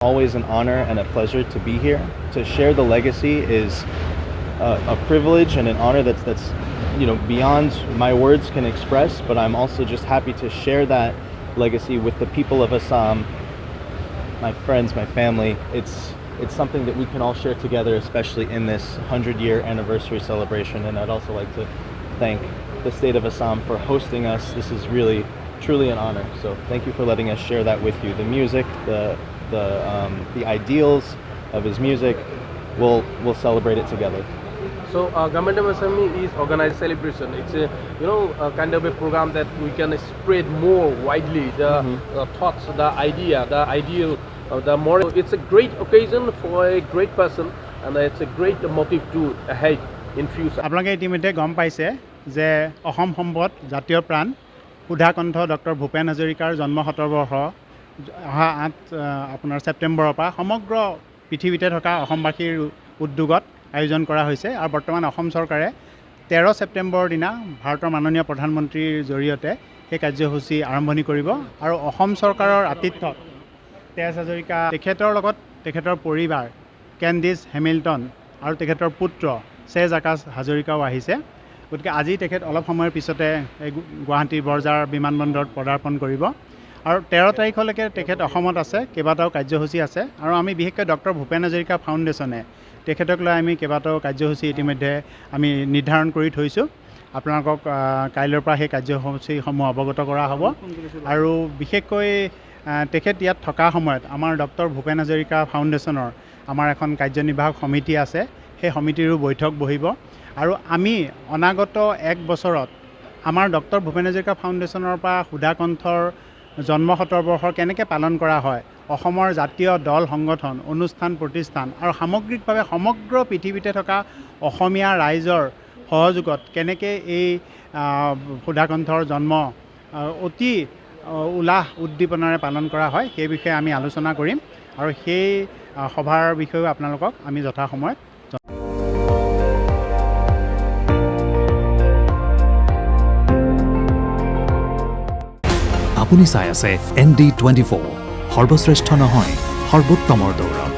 Always an honor and a pleasure to be here. To share the legacy is a privilege and an honor that's beyond my words can express. But I'm also just happy to share that legacy with the people of Assam, my friends, my family. It's something that we can all share together, especially in this 100-year anniversary celebration. And I'd also like to thank the state of Assam for hosting us. This is really, truly an honor. So thank you for letting us share that with you. The music, the ideals of his music, we'll celebrate it together. So Government of Assam is organized celebration. It's a kind of a program that we can spread more widely the thoughts, the idea, the ideal, the moral. It's a great occasion for a great person, and it's a great motive to ahead in future. আপোনালোকে ইতিমধ্যে গম পাইছে যে অসম সম্পদ জাতীয় প্ৰাণ Sudhakantha doctor Bhupen হাজৰিকাৰ জন্ম শতবৰ্ষ অহা 8 ছেপ্টেম্বৰৰ পৰা সমগ্ৰ পৃথিৱীতে থকা অসমবাসীৰ উদ্যোগত আয়োজন কৰা হৈছে। আৰু বৰ্তমান অসম চৰকাৰে 13 ছেপ্টেম্বৰৰ দিনা ভাৰতৰ মাননীয় প্ৰধানমন্ত্ৰীৰ জৰিয়তে সেই কাৰ্যসূচী আৰম্ভণি কৰিব। আৰু অসম চৰকাৰৰ আতিথ্যত তেজ হাজৰিকা তেখেতৰ লগত তেখেতৰ পৰিবাৰ কেণ্ডিছ হেমিল্টন আৰু তেখেতৰ পুত্ৰ চেজ আকাশ হাজৰিকাও আহিছে। গতিকে আজি তেখেত অলপ সময়ৰ পিছতে গুৱাহাটীৰ বৰঝাৰ বিমানবন্দৰত পদাৰ্পণ কৰিব। আৰু 13 তাৰিখলৈকে তেখেত অসমত আছে, কেইবাটাও কাৰ্যসূচী আছে। আৰু আমি বিশেষকৈ ডক্টৰ ভূপেন হাজৰিকা ফাউণ্ডেশ্যনে তেখেতক লৈ আমি কেইবাটাও কাৰ্যসূচী ইতিমধ্যে আমি নিৰ্ধাৰণ কৰি থৈছোঁ। আপোনালোকক কাইলৈৰ পৰা সেই কাৰ্যসূচীসমূহ অৱগত কৰা হ'ব। আৰু বিশেষকৈ তেখেত ইয়াত থকা সময়ত আমাৰ ডক্টৰ ভূপেন হাজৰিকা ফাউণ্ডেশ্যনৰ আমাৰ এখন কাৰ্যনিৰ্বাহক সমিতি আছে, সেই সমিতিৰো বৈঠক বহিব। আৰু আমি অনাগত 1 বছৰত আমাৰ ডক্টৰ ভূপেন হাজৰিকা ফাউণ্ডেশ্যনৰ পৰা সুধাকণ্ঠৰ জন্ম শতবৰ্ষৰ কেনেকৈ পালন কৰা হয়, অসমৰ জাতীয় দল সংগঠন অনুষ্ঠান প্ৰতিষ্ঠান আৰু সামগ্ৰিকভাৱে সমগ্ৰ পৃথিৱীতে থকা অসমীয়া ৰাইজৰ সহযোগত কেনেকৈ এই সুধাকণ্ঠৰ জন্ম অতি উল্লাস উদ্দীপনাৰে পালন কৰা হয়, সেই বিষয়ে আমি আলোচনা কৰিম। আৰু সেই সভাৰ বিষয়েও আপোনালোকক আমি যথাসময়ত আপুনি চাই আছে ND24 সৰ্বশ্ৰেষ্ঠ নহয় সৰ্বোত্তমৰ দৌৰ।